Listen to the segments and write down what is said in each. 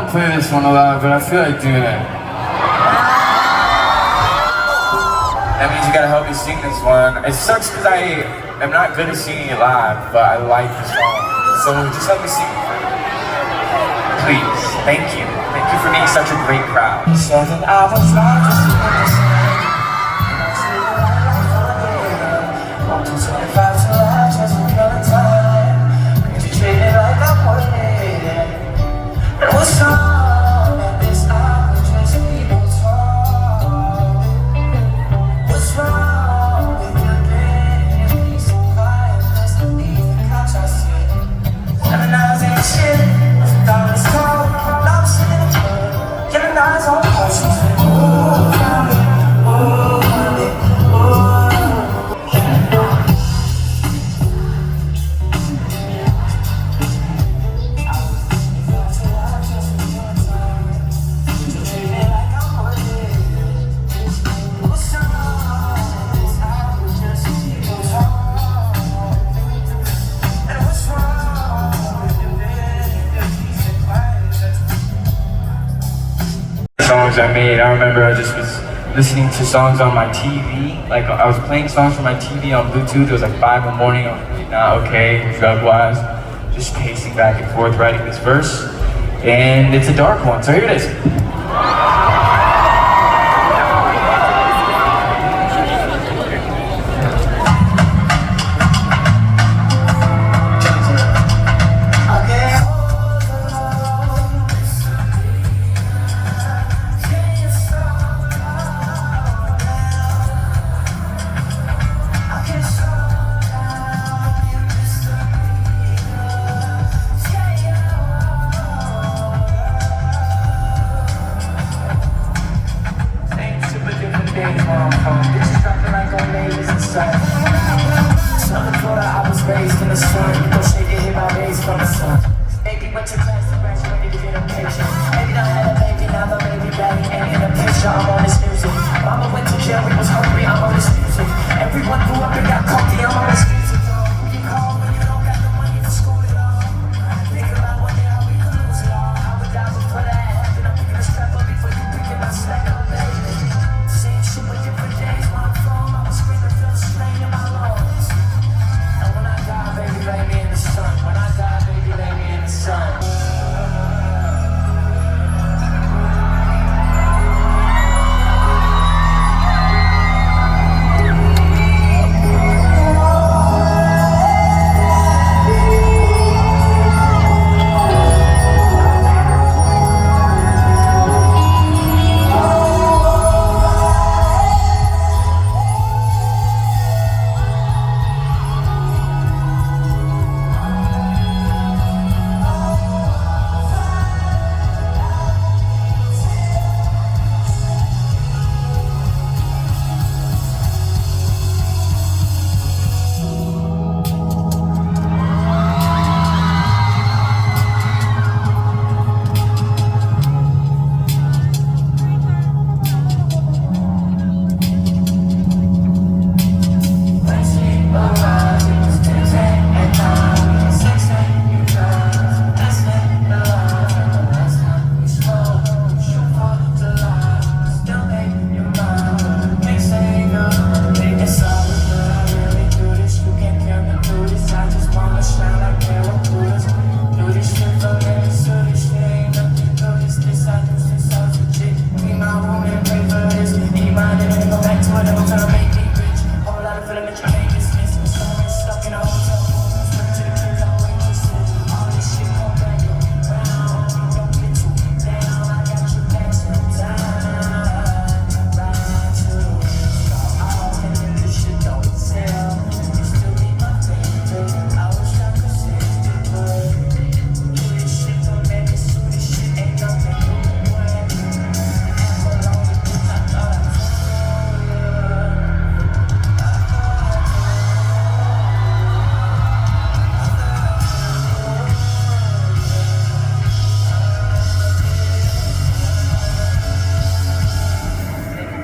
don't play this one a lot, but I feel like doing it. That means you gotta help me sing this one. It sucks because I am not good at singing it live, but I like the song. So just help me sing it. Please. Thank you. Thank you for being such a great crowd. He said that I was wrong just to understand. Walking 25 to life just a million times. But you treat it like I'm worth it. And what's wrong at this hour? Just people talk. What's wrong with your bed? Peace and quietness beneath the couch I sit. 7 hours ain't shit. Thought it's cold. Now I'm sitting in the club. Getting eyes on potions. Ooh, found it. Ooh, found it. Ooh. Songs I made. I remember I just was listening to songs on my TV. Like I was playing songs from my TV on Bluetooth. It was like 5 in the morning. I was really not okay drug-wise. Just pacing back and forth writing this verse. And it's a dark one, so here it is.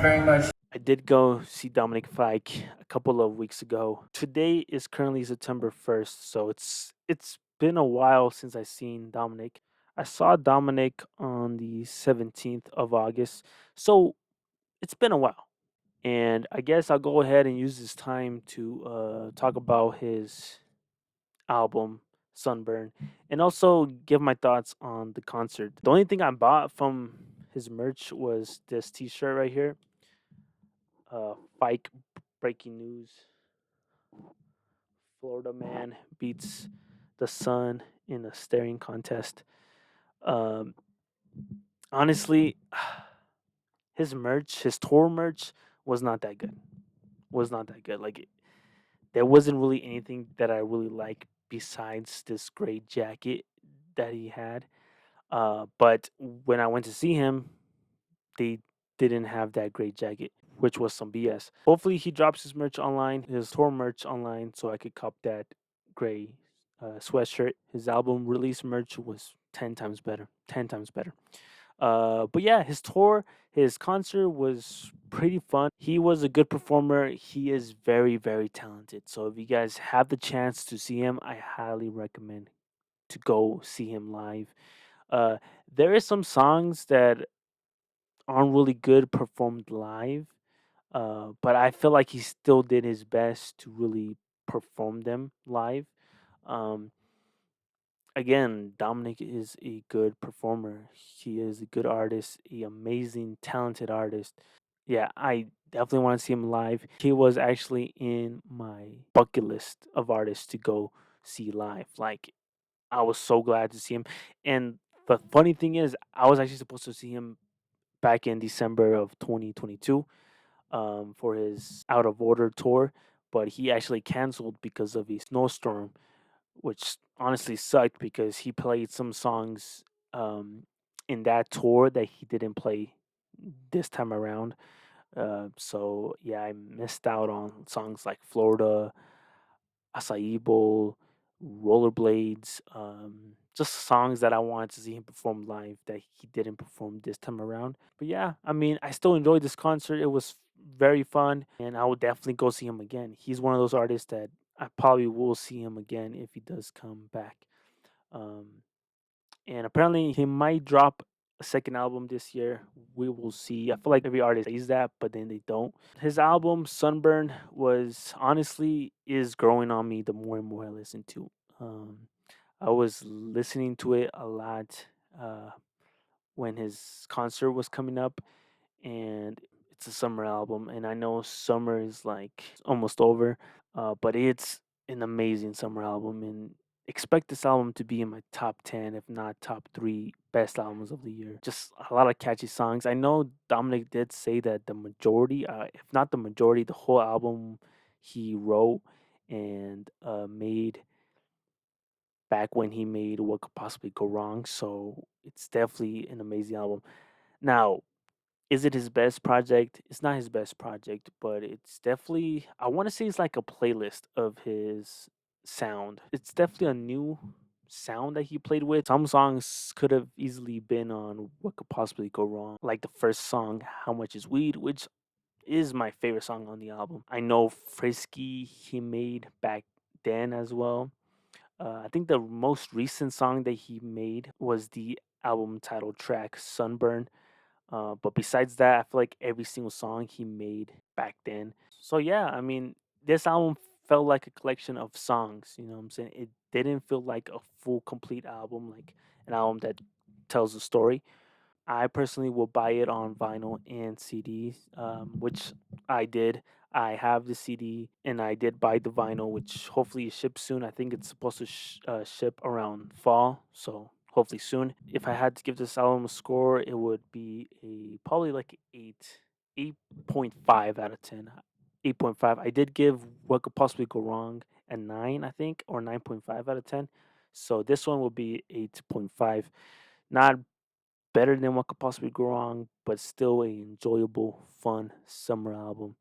Very much. I did go see Dominic Fike a couple of weeks ago. Today is currently September 1st, so it's been a while since I seen Dominic. I saw Dominic on the 17th of August. So it's been a while. And I guess I'll go ahead and use this time to talk about his album, Sunburn, and also give my thoughts on the concert. The only thing I bought from his merch was this t shirt right here, Fike Breaking News. Florida man beats the sun in a staring contest. Um, Honestly, his merch, his tour merch, was not that good. Was not that good. Like there wasn't really anything that I really like besides this gray jacket that he had. But when I went to see him, they didn't have that great jacket, which was some BS. Hopefully, he drops his merch online, his tour merch online, so I could cop that gray sweatshirt. His album release merch was 10 times better. 10 times better. But yeah, his tour, his concert was pretty fun. He was a good performer. He is very, very talented. So if you guys have the chance to see him, I highly recommend to go see him live. Uh, there is some songs that aren't really good performed live, but I feel like he still did his best to really perform them live. Um, Again, Dominic is a good performer. He is a good artist, a amazing, talented artist. Yeah, I definitely want to see him live. He was actually in my bucket list of artists to go see live. Like I was so glad to see him. And the funny thing is, I was actually supposed to see him back in December of 2022 for his Out of Order tour, but he actually canceled because of a snowstorm, which honestly sucked because he played some songs in that tour that he didn't play this time around. So yeah, I missed out on songs like Florida, Acai Bowl, Rollerblades, just songs that I wanted to see him perform live that he didn't perform this time around. But yeah, I mean, I still enjoyed this concert. It was very fun, and I will definitely go see him again. He's one of those artists that I probably will see him again if he does come back. Um, and apparently, he might drop a second album this year. We will see. I feel like every artist says that, but then they don't. His album Sunburn was honestly is growing on me the more and more I listen to. Um, I was listening to it a lot when his concert was coming up, and it's a summer album. And I know summer is like almost over, but it's an amazing summer album, and expect this album to be in my top 10, if not top three best albums of the year. Just a lot of catchy songs. I know Dominic did say that the majority, if not the majority, the whole album he wrote and made back when he made What Could Possibly Go Wrong. So it's definitely an amazing album. Now, is it his best project? It's not his best project, but it's definitely, I want to say it's like a playlist of his sound. It's definitely a new sound that he played with. Some songs could have easily been on What Could Possibly Go Wrong, like the first song, How Much Is Weed, which is my favorite song on the album. I know Frisky he made back then as well. I think the most recent song that he made was the album title track Sunburn. But besides that, I feel like every single song he made back then. So yeah, I mean, this album felt like a collection of songs. You know what I'm saying? It didn't feel like a full, complete album, like an album that tells a story. I personally will buy it on vinyl and CD, which I did. I have the CD and I did buy the vinyl, which hopefully ships soon. I think it's supposed to ship around fall, so hopefully soon. If I had to give this album a score, it would be a probably like 8.5 out of 10. 8.5. I did give What Could Possibly Go Wrong a 9, I think, or 9.5 out of 10. So this one will be 8.5. Not better than What Could Possibly Go Wrong, but still a enjoyable, fun summer album.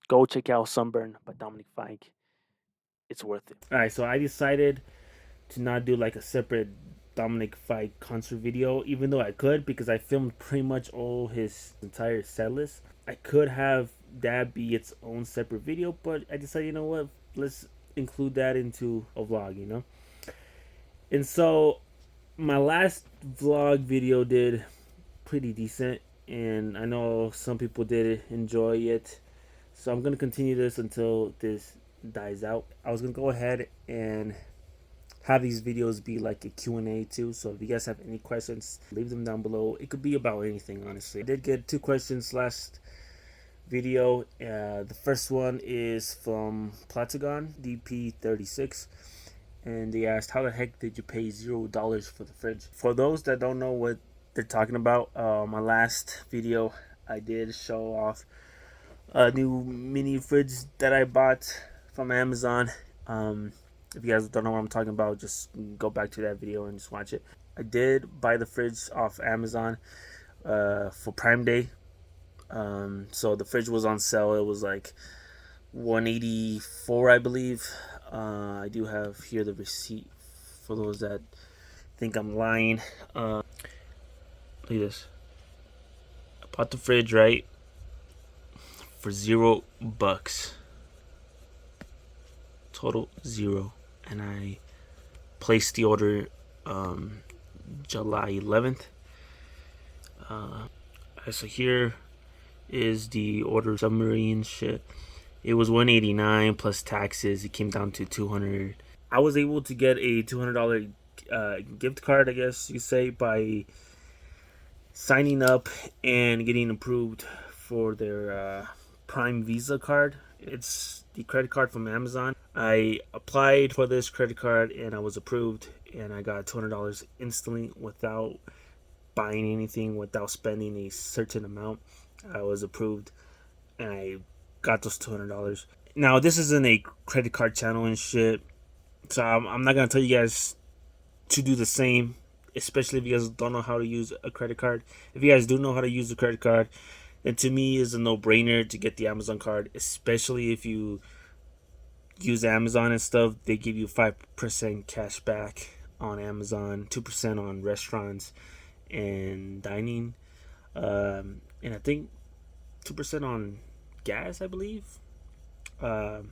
Go check out Sunburn by Dominic Fike. It's worth it. All right, so I decided to not do like a separate Dominic Fike concert video, even though I could because I filmed pretty much all his entire set list. I could have that be its own separate video, but I decided, you know what, let's include that into a vlog, you know? And so my last vlog video did pretty decent, and I know some people did enjoy it. So I'm gonna continue this until this dies out. I was gonna go ahead and have these videos be like a Q&A too. So if you guys have any questions, leave them down below. It could be about anything, honestly. I did get 2 questions last video. The first one is from Platagon DP36, and they asked, how the heck did you pay $0 for the fridge? For those that don't know what they're talking about, my last video I did show off a new mini fridge that I bought from Amazon. If you guys don't know what I'm talking about, just go back to that video and just watch it. I did buy the fridge off Amazon for Prime Day. So the fridge was on sale. It was like $184, I believe. I do have here the receipt for those that think I'm lying. Look at this. I bought the fridge, right, for $0. Total 0. And I placed the order July 11th. So here is the order summary and shit. It was $189 plus taxes. It came down to $200. I was able to get a $200 gift card, I guess you say, by signing up and getting approved for their Prime Visa card. It's the credit card from Amazon. I applied for this credit card and I was approved, and I got $200 instantly without buying anything, without spending a certain amount. I was approved and I got those $200. Now, this isn't a credit card channel and shit, so I'm not gonna tell you guys to do the same, especially if you guys don't know how to use a credit card. If you guys do know how to use a credit card, then to me it's a no-brainer to get the Amazon card, especially if you use Amazon and stuff. They give you 5% cash back on Amazon, 2% on restaurants and dining, and I think 2% on gas, I believe. But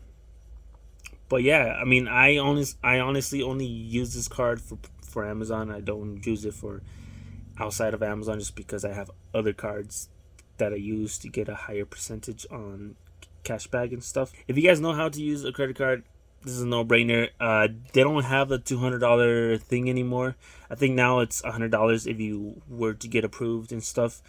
yeah, I mean, I honestly only use this card for Amazon. I don't use it for outside of Amazon, just because I have other cards that I use to get a higher percentage on cashback and stuff. If you guys know how to use a credit card, this is a no-brainer. They don't have the $200 thing anymore. I think now it's $100 if you were to get approved and stuff,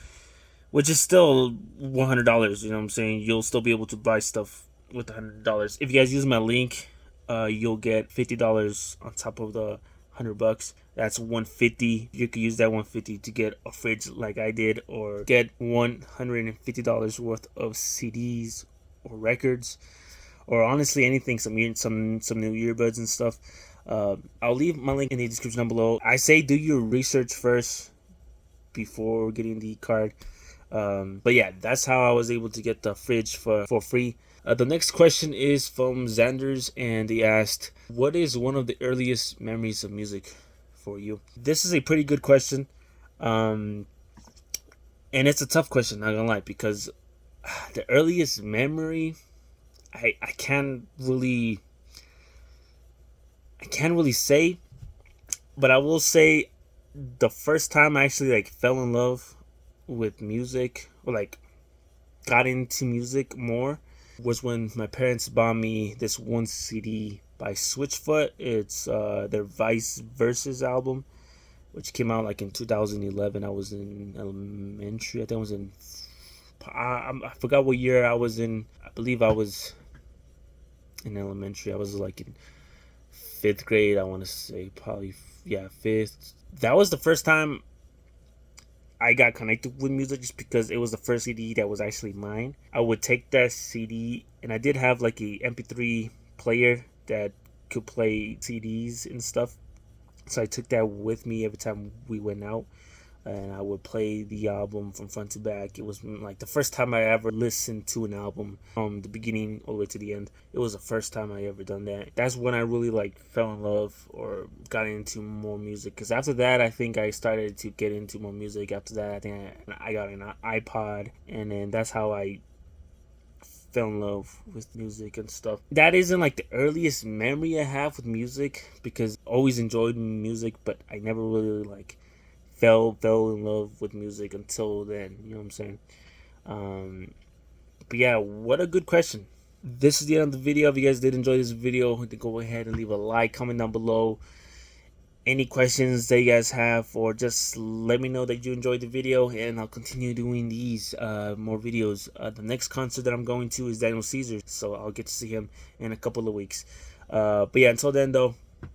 which is still $100. You know what I'm saying? You'll still be able to buy stuff with $100. If you guys use my link, you'll get $50 on top of the $100. That's $150. You could use that $150 to get a fridge like I did, or get $150 worth of CDs or records, or honestly anything, some new earbuds and stuff. I'll leave my link in the description down below. I say do your research first before getting the card. But yeah, that's how I was able to get the fridge for free. The next question is from Xanders, and they asked, what is one of the earliest memories of music for you? This is a pretty good question, and it's a tough question, not gonna lie, because the earliest memory, I can't really say, but I will say the first time I actually like fell in love with music, or like got into music more, was when my parents bought me this one CD by Switchfoot. It's their Vice Versus album, which came out like in 2011. I was in elementary. I think I was in I forgot what year I was in. I believe I was in elementary. I was like in 5th grade, I want to say, probably, yeah, 5th. That was the first time I got connected with music, just because it was the first CD that was actually mine. I would take that CD, and I did have like a MP3 player that could play CDs and stuff, so I took that with me every time we went out, and I would play the album from front to back. It was like the first time I ever listened to an album from the beginning all the way to the end. It was the first time I ever done that. That's when I really like fell in love or got into more music, because after that I think I started to get into more music. After that I think I got an iPod, and then that's how I fell in love with music and stuff. That isn't like the earliest memory I have with music, because I always enjoyed music, but I never really like fell in love with music until then. You know what I'm saying? Um, but yeah, what a good question. This is the end of the video. If you guys did enjoy this video, go ahead and leave a like, comment down below any questions that you guys have, or just let me know that you enjoyed the video, and I'll continue doing these more videos. The next concert that I'm going to is Daniel Caesar, so I'll get to see him in a couple of weeks. But yeah, until then though,